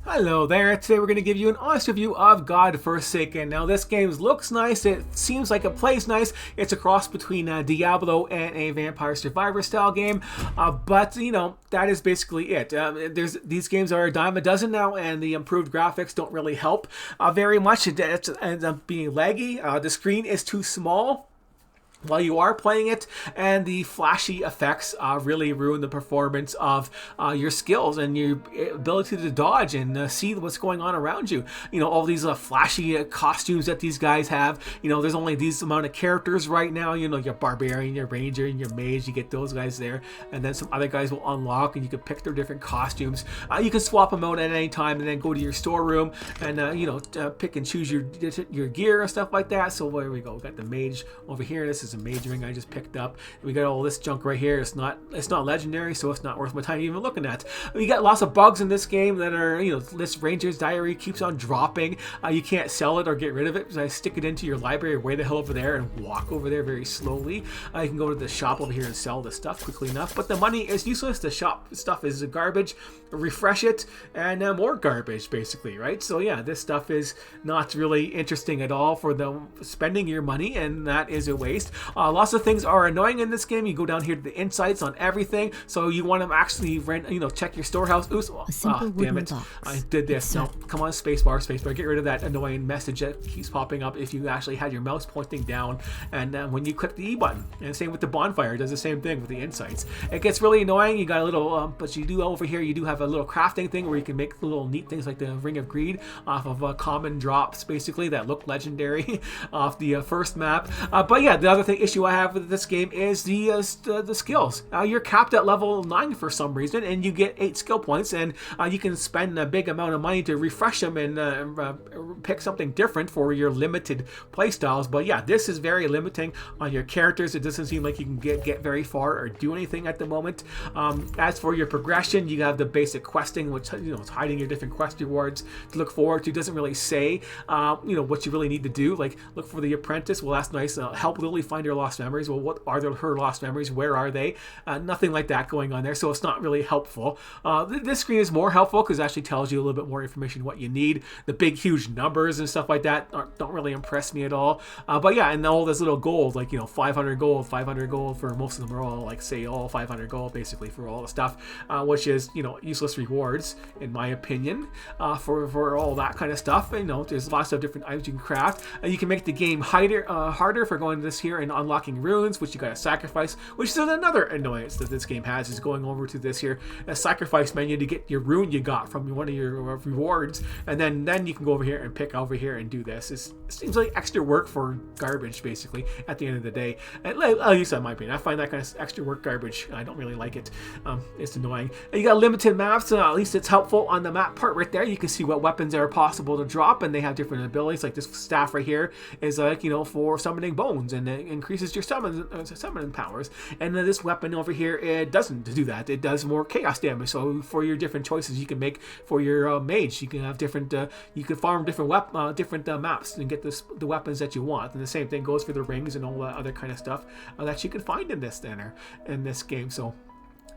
Hello there, today we're going to give you an honest review of GodForsaken. Now this game looks nice, it seems like it plays nice, it's a cross between Diablo and a Vampire Survivor style game, but you know, that is basically it. These games are a dime a dozen now, and the improved graphics don't really help very much. It ends up being laggy, the screen is too small while you are playing it, and the flashy effects really ruin the performance of your skills and your ability to dodge and see what's going on around you. You know, all these flashy costumes that these guys have. You know, there's only these amount of characters right now. You know, your barbarian, your ranger, and your mage. You get those guys there, and then some other guys will unlock, and you can pick their different costumes. You can swap them out at any time, and then go to your storeroom and you know, pick and choose your gear and stuff like that. So there we go. We got the mage over here. This is a mage ring I just picked up. We got all this junk right here. It's not legendary, so it's not worth my time even looking at. We got lots of bugs in this game that are, you know, this ranger's diary keeps on dropping. You can't sell it or get rid of it, because I stick it into your library way the hell over there and walk over there very slowly. You can go to the shop over here and sell the stuff quickly enough, but the money is useless. The shop stuff is garbage. Refresh it, and more garbage basically, right? So yeah, this stuff is not really interesting at all for the spending your money, and that is a waste. Lots of things are annoying in this game. You go down here to the insights on everything, so you want to actually rent, you know, check your storehouse. Oops, damn it, I did this. No, come on, spacebar, get rid of that annoying message that keeps popping up if you actually had your mouse pointing down and when you click the E button. And same with the bonfire, it does the same thing with the insights. It gets really annoying. You got a little but you do over here, you do have a little crafting thing where you can make little neat things like the ring of greed off of common drops basically that look legendary off the first map. But yeah, the other issue I have with this game is the skills. You're capped at level 9 for some reason, and you get 8 skill points, and you can spend a big amount of money to refresh them and pick something different for your limited playstyles. But yeah, this is very limiting on your characters. It doesn't seem like you can get very far or do anything at the moment. As for your progression, you have the basic questing, which, you know, it's hiding your different quest rewards to look forward to. It doesn't really say you know, what you really need to do, like look for the apprentice. Well, that's nice. Help Lily find her lost memories. Well, what are her lost memories? Where are they? Nothing like that going on there, so it's not really helpful. This screen is more helpful because it actually tells you a little bit more information what you need. The big huge numbers and stuff like that don't really impress me at all. But yeah, and all this little gold, like, you know, 500 gold for most of them are all like, say, all 500 gold basically for all the stuff, which is, you know, useless rewards in my opinion, for all that kind of stuff. You know, there's lots of different items you can craft. You can make the game harder for going to this here and unlocking runes, which you gotta sacrifice, which is another annoyance that this game has, is going over to this here a sacrifice menu to get your rune you got from one of your rewards, and then you can go over here and pick over here and do this. It seems like extra work for garbage basically at the end of the day, at least in my opinion. I find that kind of extra work garbage. I don't really like it. It's annoying. And you got limited maps, so at least it's helpful on the map part right there. You can see what weapons are possible to drop, and they have different abilities. Like this staff right here is like, you know, for summoning bones, and it increases your summoning powers. And then this weapon over here, it doesn't do that. It does more chaos damage. So for your different choices you can make for your mage, you can have different you can farm different maps and get the weapons that you want. And the same thing goes for the rings and all that other kind of stuff that you can find in this game. So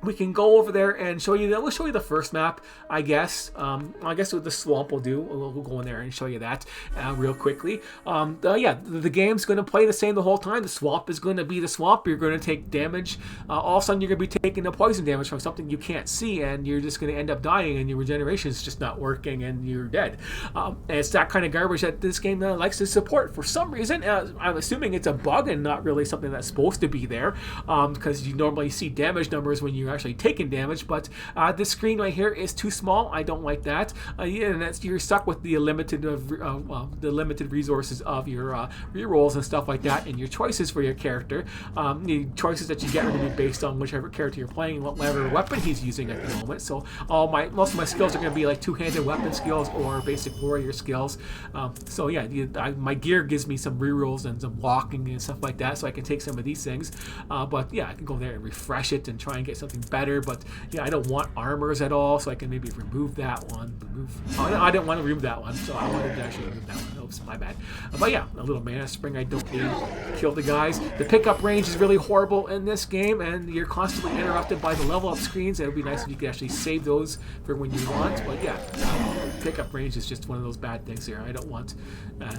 we can go over there and show you that. We'll show you the first map, I guess. I guess what the swamp will do. We'll go in there and show you that real quickly. Yeah, the game's going to play the same the whole time. The swamp is going to be the swamp. You're going to take damage. All of a sudden, you're going to be taking a poison damage from something you can't see, and you're just going to end up dying, and your regeneration is just not working, and you're dead. And it's that kind of garbage that this game likes to support for some reason. I'm assuming it's a bug and not really something that's supposed to be there, because you normally see damage numbers when you're actually taking damage. But this screen right here is too small. I don't like that. Yeah, and you're stuck with the limited resources of your rerolls and stuff like that, and your choices for your character. The choices that you get are going to be based on whichever character you're playing, whatever weapon he's using at the moment. So most of my skills are going to be like two-handed weapon skills or basic warrior skills. So yeah, my gear gives me some rerolls and some walking and stuff like that, so I can take some of these things. But yeah, I can go there and refresh it and try and get some something better. But yeah, I don't want armors at all, so I can maybe remove that one. Oh, no, I didn't want to remove that one, so I wanted to actually remove that one. Oops, my bad. But yeah, a little mana spring I don't need to kill the guys. The pickup range is really horrible in this game, and you're constantly interrupted by the level up screens. It would be nice if you could actually save those for when you want. But yeah, pickup range is just one of those bad things here. I don't want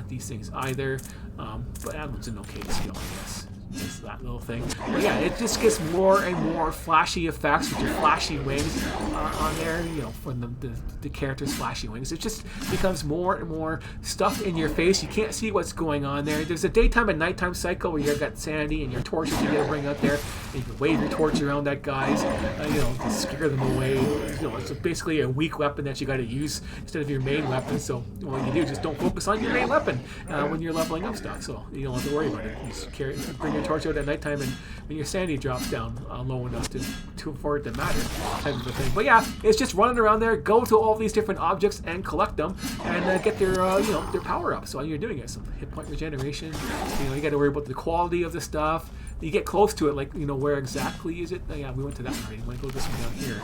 these things either. But that one's an okay skill, I guess. Just that little thing. But yeah, it just gets more and more flashy effects with your flashy wings on there, you know, from the character's flashy wings. It just becomes more and more stuff in your face. You can't see what's going on there. There's a daytime and nighttime cycle where you've got sanity and your torches you gotta bring out there. And you can wave your torch around at guys, you know, to scare them away. You know, it's basically a weak weapon that you gotta use instead of your main weapon. So what you do, just don't focus on your main weapon when you're leveling up stuff. So you don't have to worry about it. You just bring your torch out at nighttime, and when your sanity drops down low enough for it to matter, type of a thing. But yeah, it's just running around there, go to all these different objects and collect them, and get their you know, their power up. So while you're doing it, some hit point regeneration. You know, you got to worry about the quality of the stuff. You get close to it, like, you know, where exactly is it? Yeah, we went to that one already. We might go this one down here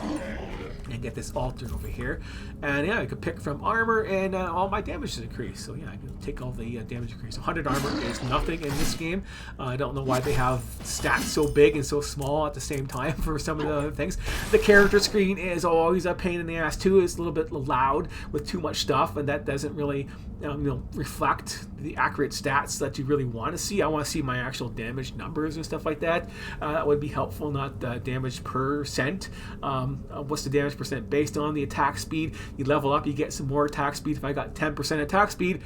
and get this altar over here. And yeah, I could pick from armor, and all my damage is increased. So yeah, I can take all the damage increase. 100 armor is nothing in this game. I don't know why they have stats so big and so small at the same time for some of the other things. The character screen is always a pain in the ass too. It's a little bit loud with too much stuff, and that doesn't really you know, reflect the accurate stats that you really want to see. I want to see my actual damage numbers and stuff like that. That would be helpful, not damage percent. What's the damage percent based on? The attack speed. You level up, you get some more attack speed. If I got 10% attack speed,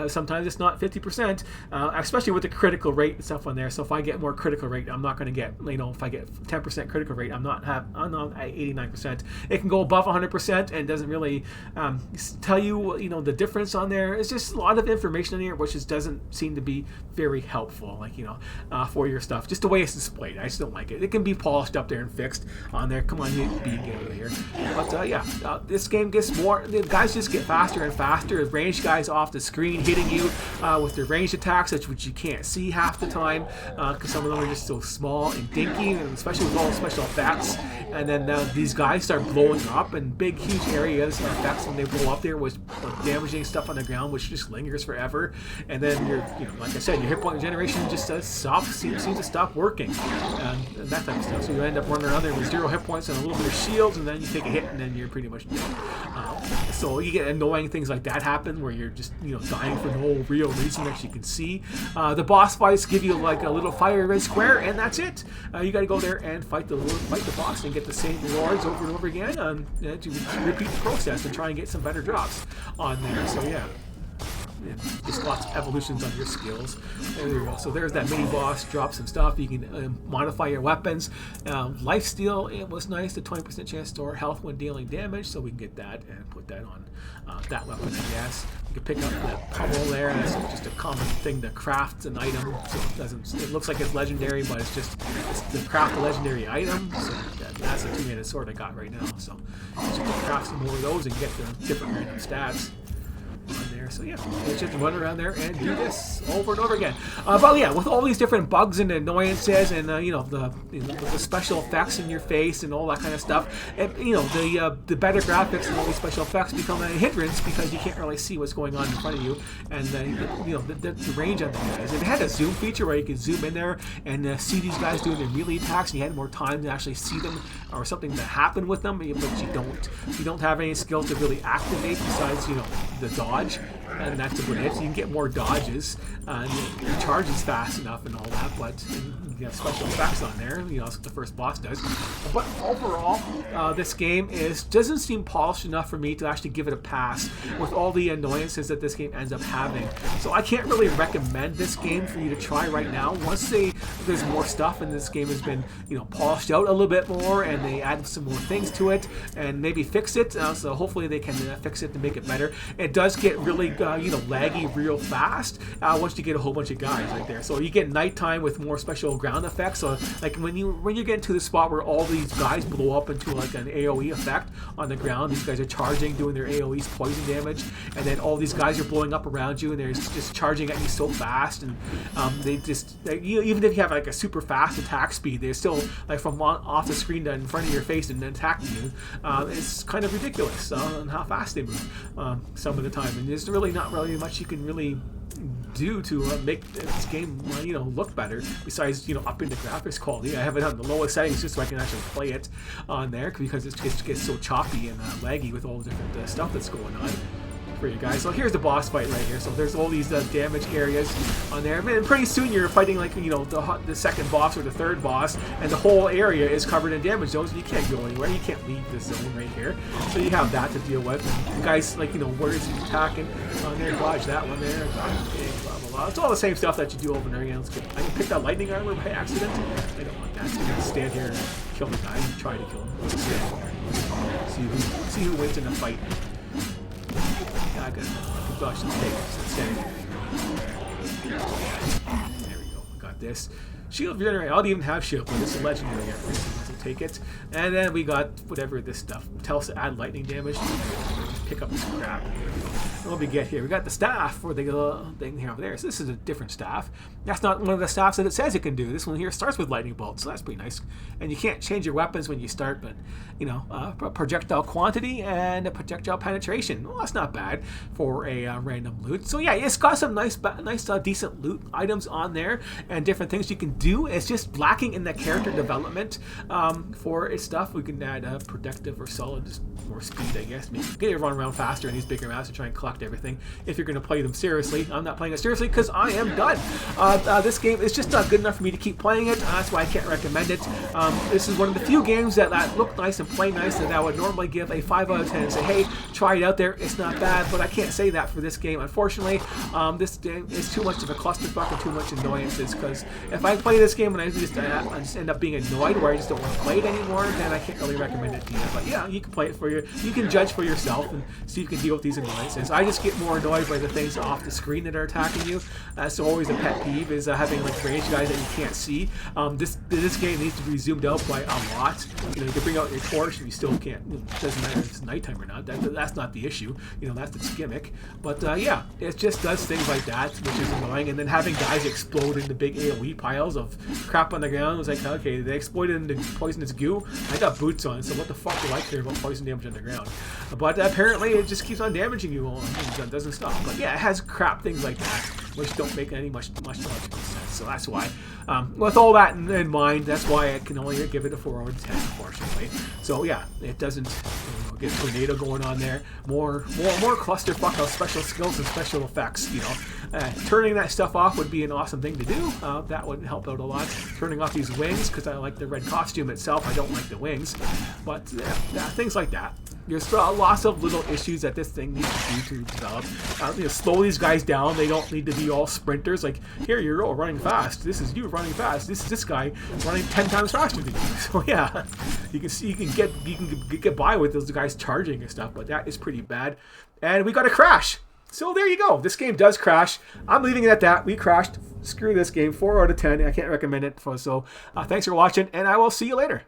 sometimes it's not 50%, especially with the critical rate and stuff on there. So if I get more critical rate, I'm not going to get, you know, if I get 10% critical rate, I'm not at 89%. It can go above 100% and doesn't really tell you, you know, the difference on there. It's just a lot of information in here, which just doesn't seem to be very helpful, like, you know, for your stuff. Just the way it's displayed, I just don't like it. It can be polished up there and fixed on there. Come on, you get over here. But yeah, this game gets more. The guys just get faster and faster. Range guys off the screen hitting you with their ranged attacks, which you can't see half the time because some of them are just so small and dinky, and especially with all the special effects. And then these guys start blowing up in big, huge areas. And effects when they blow up there was damaging stuff on the ground, which just lingers forever. And then you know, like I said, your hit point regeneration just seems to stop working, and that type of stuff. So you end up running around there with 0 hit points and a little bit of shields, and then you take a hit, and then you're pretty much dead. So you get annoying things like that happen, where you're just, you know, dying for no real reason that you can see. The boss fights give you like a little fire red square, and that's it. You got to go there and fight the boss and get the same rewards over and over again, to repeat the process and try and get some better drops on there. So yeah. Just lots of evolutions on your skills. There you go. So there's that mini boss. Drop some stuff. You can modify your weapons. Lifesteal, it was nice. The 20% chance to store health when dealing damage. So we can get that and put that on that weapon, I guess. You can pick up that pummel there. That's just a common thing to craft an item. So it doesn't. It looks like it's legendary, but it's to craft a legendary item. So that's a 2-handed sword I got right now. So just craft some more of those and get the different random stats on there. So yeah, you just run around there and do this over and over again. But yeah, with all these different bugs and annoyances, and you know, the special effects in your face and all that kind of stuff, and you know, the better graphics and all these special effects become a hindrance because you can't really see what's going on in front of you, and you know, the range on the guys. If it had a zoom feature where you could zoom in there and see these guys doing their melee attacks, and you had more time to actually see them or something that happened with them, but you don't have any skill to really activate besides, you know, the dodge, and that's about it. So you can get more dodges, and your charge is fast enough and all that, but you have special effects on there. You know, that's what the first boss does. But overall, this game doesn't seem polished enough for me to actually give it a pass with all the annoyances that this game ends up having. So I can't really recommend this game for you to try right now. Once there's more stuff and this game has been, you know, polished out a little bit more, and they add some more things to it and maybe fix it. So hopefully they can fix it to make it better. It does get really laggy real fast once you get a whole bunch of guys right there. So you get nighttime with more special ground effects. So like when you get into the spot where all these guys blow up into like an AoE effect on the ground, these guys are charging, doing their AoE's poison damage, and then all these guys are blowing up around you, and they're just charging at you so fast, and even if you have like a super fast attack speed, they're still like from off the screen to in front of your face and attacking you. It's kind of ridiculous on how fast they move some of the time, and there's really not really much you can really do to make this game look better besides upping the graphics quality. I have it on the lowest settings just so I can actually play it on there, because it gets so choppy and laggy with all the different stuff that's going on for you guys. So here's the boss fight right here. So there's all these damage areas on there, and pretty soon you're fighting like the second boss or the third boss, and the whole area is covered in damage zones, and you can't go anywhere. You can't leave this zone right here. So you have that to deal with. You guys where is he attacking on there? Dodge that one there. Okay, blah blah blah. It's all the same stuff that you do over there. Let's get, I can pick that lightning armor by accident. I don't want that. So I'm gonna stand here and kill the guy. Try to kill him. Let's stand there. See who wins in the fight. I got gosh, let's stand here. There we go. Got this. Shield regenerate. I don't even have shield, but this is legendary. So take it. And then we got whatever this stuff. Tell us to add lightning damage. Just pick up this crap. What we get here? We got the staff for the thing here over there. So this is a different staff. That's not one of the staffs that it says it can do. This one here starts with lightning bolts, so that's pretty nice. And you can't change your weapons when you start, but projectile quantity and a projectile penetration. Well, that's not bad for a random loot. So yeah, it's got some nice, decent loot items on there and different things you can do. It's just lacking in the character development for its stuff. We can add protective or solid, just more speed, I guess. Maybe get it run around faster in these bigger maps and try and collect everything if you're going to play them seriously. I'm not playing it seriously because I am done. This game is just not good enough for me to keep playing it. That's why I can't recommend it. This is one of the few games that look nice and play nice that I would normally give a 5 out of 10 and say, hey, try it out there. It's not bad, but I can't say that for this game. Unfortunately, this game is too much of a clusterfuck and too much annoyances, because if I play this game and I just end up being annoyed where I just don't want to play it anymore, then I can't really recommend it to you. But yeah, you can play it for you. You can judge for yourself and see if you can deal with these annoyances. I just get more annoyed by the things off the screen that are attacking you. So always a pet peeve is having like range guys that you can't see. This game needs to be zoomed out by a lot. You can bring out your torch and you still can't. It doesn't matter if it's nighttime or not. That's not the issue. That's its gimmick. But yeah, it just does things like that, which is annoying. And then having guys explode into big AoE piles of crap on the ground was like, okay, they exploded into poisonous goo. I got boots on, so what the fuck do I care about poison damage on the ground? But apparently it just keeps on damaging you all, and it doesn't stop. But yeah, it has crap things like that, which don't make any much logical sense. So that's why, with all that in mind, that's why I can only give it a 4 out of 10, unfortunately. So yeah, it doesn't get tornado going on there. More clusterfuck of special skills and special effects. Turning that stuff off would be an awesome thing to do. That would help out a lot. Turning off these wings, because I like the red costume itself. I don't like the wings, but yeah, things like that. There's lots of little issues that this thing needs to do to develop. Slow these guys down. They don't need to be all sprinters. Like, here you're all running fast. This is you running fast. This is this guy running 10 times faster than you. So yeah, you can get by with those guys charging and stuff, but that is pretty bad. And we got a crash. So there you go. This game does crash. I'm leaving it at that. We crashed. Screw this game. 4 out of 10. I can't recommend it. So thanks for watching, and I will see you later.